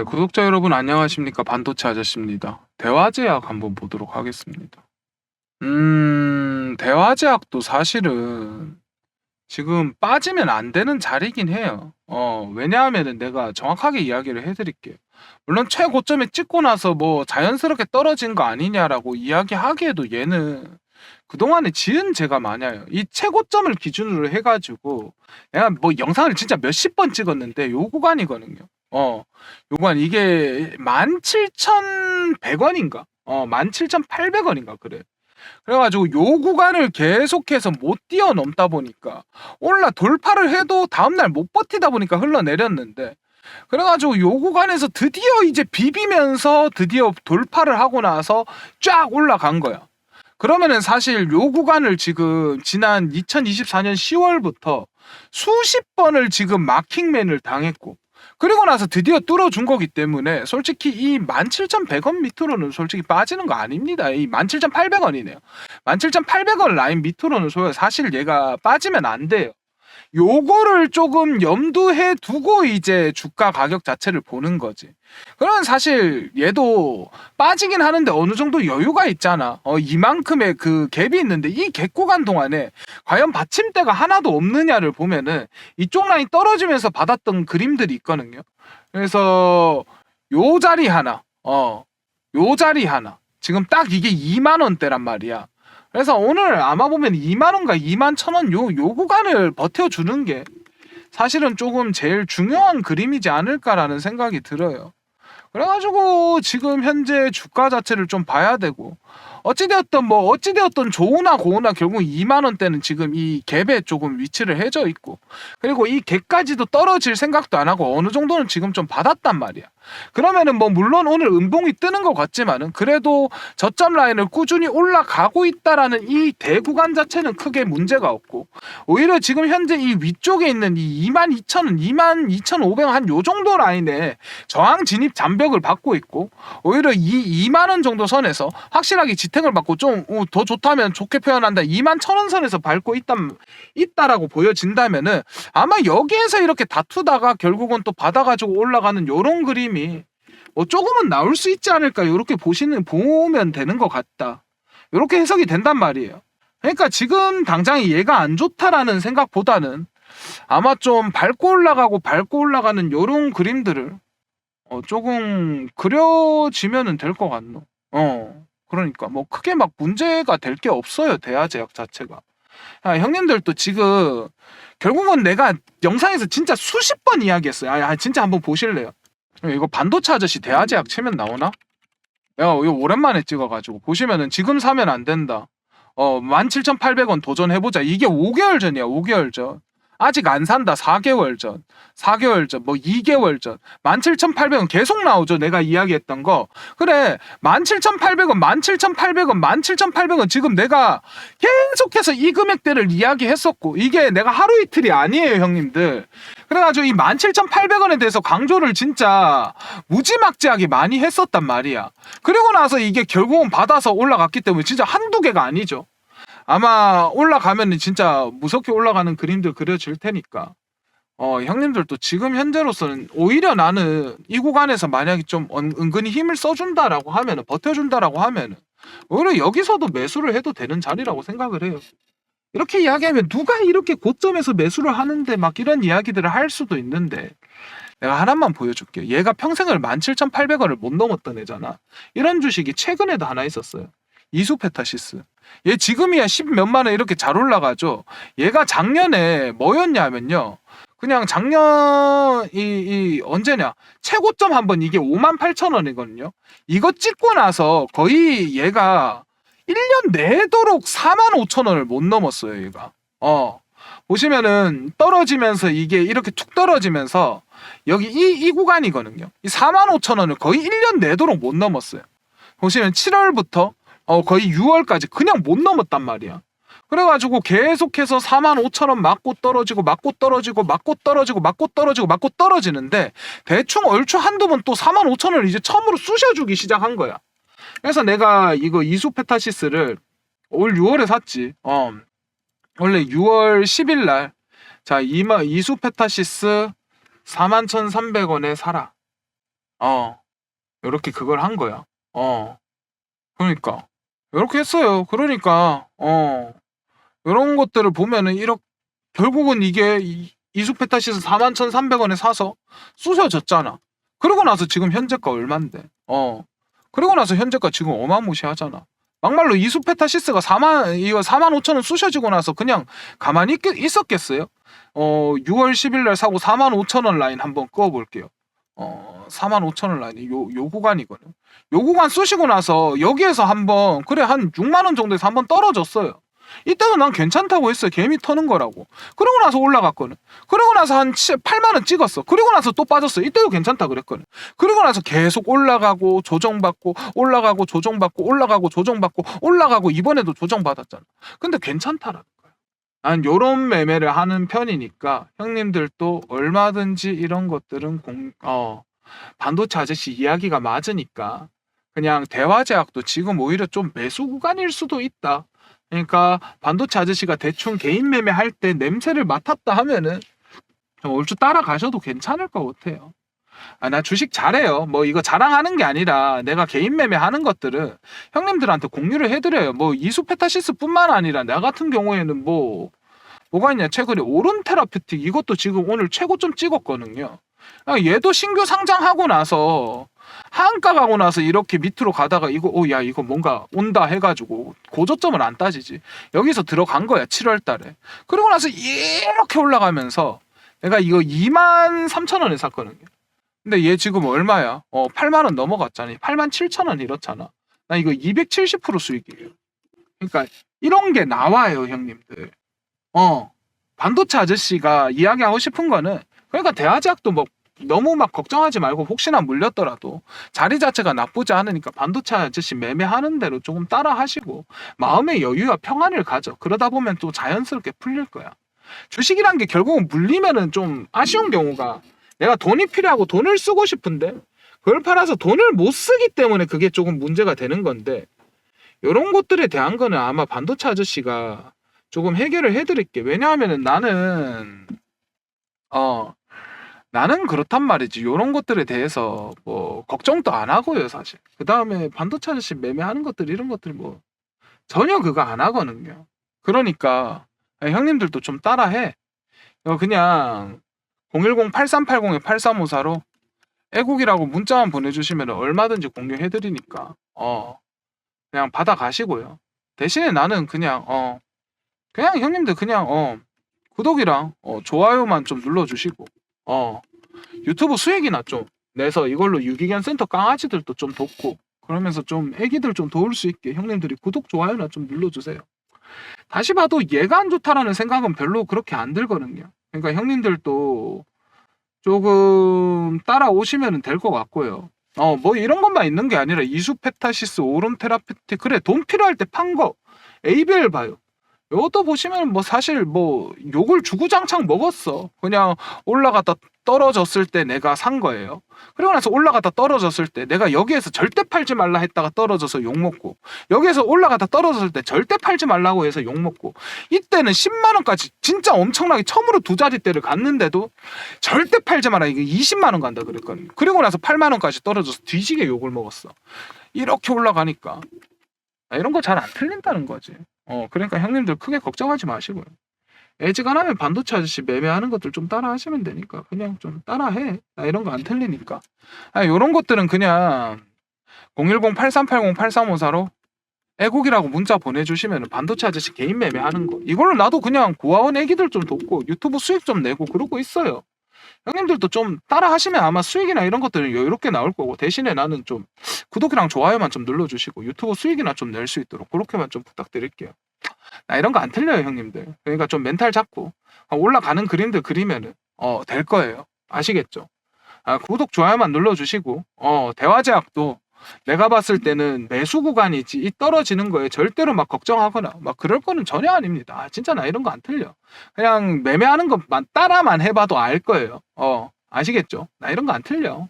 구독자 여러분 안녕하십니까? 반도체 아저씨입니다. 대화제약 한번 보도록 하겠습니다. 대화제약도 사실은 지금 빠지면 안 되는 자리긴 해요. 왜냐하면은 내가 정확하게 이야기를 해드릴게요. 물론 최고점에 찍고 나서 뭐 자연스럽게 떨어진 거 아니냐라고 이야기하기에도 얘는 그동안에 지은 죄가 많아요. 이 최고점을 기준으로 해가지고 내가 뭐 영상을 진짜 몇십 번 찍었는데 요 구간이거든요. 요 구간 이게 17,100원인가? 17,800원인가 그래. 그래가지고 요 구간을 계속해서 못 뛰어넘다 보니까 올라 돌파를 해도 다음날 못 버티다 보니까 흘러내렸는데, 그래가지고 요 구간에서 드디어 이제 비비면서 드디어 돌파를 하고 나서 쫙 올라간 거야. 그러면은 사실 요 구간을 지금 지난 2024년 10월부터 수십 번을 지금 마킹맨을 당했고, 그리고 나서 드디어 뚫어준 거기 때문에 솔직히 이 17,100원 밑으로는 솔직히 빠지는 거 아닙니다. 이 17,800원이네요. 17,800원 라인 밑으로는 사실 얘가 빠지면 안 돼요. 요거를 조금 염두해 두고 이제 주가 가격 자체를 보는 거지. 그러면 사실 얘도 빠지긴 하는데 어느 정도 여유가 있잖아. 이만큼의 그 갭이 있는데 이 갭 구간 동안에 과연 받침대가 하나도 없느냐를 보면은 이쪽 라인 떨어지면서 받았던 그림들이 있거든요. 그래서 요 자리 하나, 요 자리 하나. 지금 딱 이게 2만 원대란 말이야. 그래서 오늘 아마 보면 2만원과 21,000원 요 구간을 버텨주는 게 사실은 조금 제일 중요한 그림이지 않을까라는 생각이 들어요. 그래가지고 지금 현재 주가 자체를 좀 봐야 되고, 어찌되었던 좋으나 고우나 결국 2만원대는 지금 이 갭에 조금 위치를 해져 있고, 그리고 이 갭까지도 떨어질 생각도 안 하고 어느 정도는 지금 좀 받았단 말이야. 그러면은 뭐 물론 오늘 음봉이 뜨는 것 같지만은 그래도 저점 라인을 꾸준히 올라가고 있다라는 이 대구간 자체는 크게 문제가 없고, 오히려 지금 현재 이 위쪽에 있는 이 22,000원, 22,500원 한 요 정도 라인에 저항 진입 잔벽을 받고 있고, 오히려 이 2만원 정도 선에서 확실하게 지탱을 받고 좀 더 좋다면 좋게 표현한다 21,000원 선에서 밟고 있다라고 보여진다면은 아마 여기에서 이렇게 다투다가 결국은 또 받아가지고 올라가는 요런 그림이 뭐 조금은 나올 수 있지 않을까, 이렇게 보면 되는 것 같다, 이렇게 해석이 된단 말이에요. 그러니까 지금 당장 얘가 안 좋다라는 생각보다는 아마 좀 밟고 올라가는 요런 그림들을 조금 그려지면은 될 것 같노. 그러니까 뭐 크게 막 문제가 될 게 없어요, 대하제약 자체가. 형님들도 지금 결국은 내가 영상에서 진짜 수십 번 이야기했어요. 진짜 한번 보실래요? 이거 반도체 아저씨 대하제약 치면 나오나? 내가 이거 오랜만에 찍어가지고 보시면은 지금 사면 안 된다. 17,800원 도전해보자. 이게 5개월 전이야, 5개월 전. 아직 안 산다. 4개월 전, 4개월 전, 뭐 2개월 전. 17,800원 계속 나오죠, 내가 이야기했던 거. 그래, 17,800원, 17,800원, 17,800원. 지금 내가 계속해서 이 금액대를 이야기했었고, 이게 내가 하루 이틀이 아니에요, 형님들. 그래가지고 이 17,800원에 대해서 강조를 진짜 무지막지하게 많이 했었단 말이야. 그리고 나서 이게 결국은 받아서 올라갔기 때문에 진짜 한두 개가 아니죠. 아마 올라가면 진짜 무섭게 올라가는 그림들 그려질 테니까 형님들도 지금 현재로서는 오히려 나는 이 구간에서 만약에 좀 은근히 힘을 써준다라고 하면은, 버텨준다라고 하면은 오히려 여기서도 매수를 해도 되는 자리라고 생각을 해요. 이렇게 이야기하면 누가 이렇게 고점에서 매수를 하는데 막 이런 이야기들을 할 수도 있는데, 내가 하나만 보여줄게요. 얘가 평생을 17,800원을 못 넘었던 애잖아. 이런 주식이 최근에도 하나 있었어요. 이수페타시스. 얘 지금이야 10 몇만 원 이렇게 잘 올라가죠. 얘가 작년에 뭐였냐면요, 그냥 작년 언제냐, 최고점 한번 이게 58,000원이거든요. 이거 찍고 나서 거의 얘가 1년 내도록 45,000원을 못 넘었어요, 얘가. 보시면은 떨어지면서 이게 이렇게 툭 떨어지면서 여기 이 구간이거든요. 이 45,000원을 거의 1년 내도록 못 넘었어요. 보시면 7월부터 거의 6월까지 그냥 못 넘었단 말이야. 그래가지고 계속해서 45,000원 맞고 떨어지는데 대충 얼추 한두 번 또 45,000원을 이제 처음으로 쑤셔주기 시작한 거야. 그래서 내가 이거 이수페타시스를 올 6월에 샀지. 원래 6월 10일 날, 자, 이수페타시스 41,300원에 사라. 어, 요렇게 그걸 한 거야. 그러니까. 요렇게 했어요. 그러니까, 요런 것들을 보면은, 결국은 이게, 이수페타시스 41,300원에 사서 쑤셔졌잖아. 그러고 나서 지금 현재가 얼만데. 그러고 나서 현재가 지금 어마무시하잖아. 막말로 이수페타시스가 45,000원 쑤셔지고 나서 그냥 가만히 있었겠어요? 6월 10일 날 사고 45,000원 라인 한번 그어볼게요. 45,000원 라인이 요 구간이거든. 요 구간 쑤시고 나서 여기에서 한번, 그래, 한 6만원 정도에서 한번 떨어졌어요. 이때는 난 괜찮다고 했어요. 개미 터는 거라고. 그러고 나서 올라갔거든. 그러고 나서 한 8만원 찍었어. 그리고 나서 또 빠졌어. 이때도 괜찮다 그랬거든. 그리고 나서 계속 올라가고 조정받고 올라가고 조정받고 올라가고 조정받고 올라가고 이번에도 조정받았잖아. 근데 괜찮다라는 거야. 난 요런 매매를 하는 편이니까 형님들도 얼마든지 이런 것들은 반도체 아저씨 이야기가 맞으니까 그냥 대화제약도 지금 오히려 좀 매수 구간일 수도 있다. 그러니까 반도체 아저씨가 대충 개인 매매할 때 냄새를 맡았다 하면은 얼추 따라가셔도 괜찮을 것 같아요. 나 주식 잘해요. 뭐 이거 자랑하는 게 아니라 내가 개인 매매하는 것들은 형님들한테 공유를 해드려요. 뭐 이수페타시스뿐만 아니라 나 같은 경우에는 뭐가 있냐, 최근에 오른 테라피틱 이것도 지금 오늘 최고점 찍었거든요. 얘도 신규 상장하고 나서 하한가 가고 나서 이렇게 밑으로 가다가 이거 야 이거 뭔가 온다 해가지고 고저점을 안 따지지. 여기서 들어간 거야 7월 달에. 그러고 나서 이렇게 올라가면서 내가 이거 23,000원에 샀거든요. 근데 얘 지금 얼마야? 8만원 넘어갔잖아. 87,000원 이렇잖아. 나 이거 270% 수익이에요. 그러니까 이런 게 나와요 형님들. 반도체 아저씨가 이야기하고 싶은 거는, 그러니까 대화제약도 뭐 너무 막 걱정하지 말고 혹시나 물렸더라도 자리 자체가 나쁘지 않으니까 반도체 아저씨 매매하는 대로 조금 따라 하시고 마음의 여유와 평안을 가져. 그러다 보면 또 자연스럽게 풀릴 거야. 주식이란 게 결국은 물리면은 좀 아쉬운 경우가, 내가 돈이 필요하고 돈을 쓰고 싶은데 그걸 팔아서 돈을 못 쓰기 때문에 그게 조금 문제가 되는 건데, 이런 것들에 대한 거는 아마 반도체 아저씨가 조금 해결을 해드릴게. 왜냐하면은 나는 그렇단 말이지. 이런 것들에 대해서 뭐 걱정도 안 하고요, 사실. 그 다음에 반도체 아저씨 매매하는 것들, 이런 것들 뭐 전혀 그거 안 하거든요. 그러니까 형님들도 좀 따라해. 그냥 010-8380-8354로 애국이라고 문자만 보내주시면 얼마든지 공유해드리니까 그냥 받아가시고요. 대신에 나는 그냥 형님들 그냥 구독이랑 좋아요만 좀 눌러주시고 유튜브 수익이나 좀 내서 이걸로 유기견 센터 강아지들도 좀 돕고, 그러면서 좀 애기들 좀 도울 수 있게 형님들이 구독 좋아요나 좀 눌러주세요. 다시 봐도 얘가 안 좋다라는 생각은 별로 그렇게 안 들거든요. 그러니까 형님들도 조금 따라오시면 될 것 같고요. 뭐 이런 것만 있는 게 아니라 이수페타시스, 오름 테라피틱, 그래 돈 필요할 때 판 거, ABL 봐요. 이것도 보시면 뭐 사실 뭐 욕을 주구장창 먹었어. 그냥 올라갔다 떨어졌을 때 내가 산 거예요. 그리고 나서 올라갔다 떨어졌을 때 내가 여기에서 절대 팔지 말라 했다가 떨어져서 욕 먹고, 여기에서 올라갔다 떨어졌을 때 절대 팔지 말라고 해서 욕 먹고, 이때는 10만 원까지 진짜 엄청나게 처음으로 두 자릿대를 갔는데도 절대 팔지 마라, 이게 20만 원 간다 그랬거든요. 그리고 나서 8만 원까지 떨어져서 뒤지게 욕을 먹었어. 이렇게 올라가니까 이런 거 잘 안 틀린다는 거지. 그러니까 형님들 크게 걱정하지 마시고요. 애지간하면 반도체 아저씨 매매하는 것들 좀 따라 하시면 되니까 그냥 좀 따라해. 이런 거 안 틀리니까. 요런 것들은 그냥 010-8380-8354로 애국이라고 문자 보내주시면 반도체 아저씨 개인 매매하는 거, 이걸로 나도 그냥 고아원 애기들 좀 돕고 유튜브 수익 좀 내고 그러고 있어요. 형님들도 좀 따라 하시면 아마 수익이나 이런 것들은 여유롭게 나올 거고, 대신에 나는 좀 구독이랑 좋아요만 좀 눌러주시고 유튜브 수익이나 좀 낼 수 있도록 그렇게만 좀 부탁드릴게요. 나 이런 거 안 틀려요 형님들. 그러니까 좀 멘탈 잡고 올라가는 그림들 그리면은 될 거예요. 아시겠죠? 구독 좋아요만 눌러주시고 대화제약도 내가 봤을 때는 매수 구간이지 이 떨어지는 거에 절대로 막 걱정하거나 막 그럴 거는 전혀 아닙니다. 진짜 나 이런 거 안 틀려. 그냥 매매하는 것만 따라만 해봐도 알 거예요. 아시겠죠? 나 이런 거 안 틀려.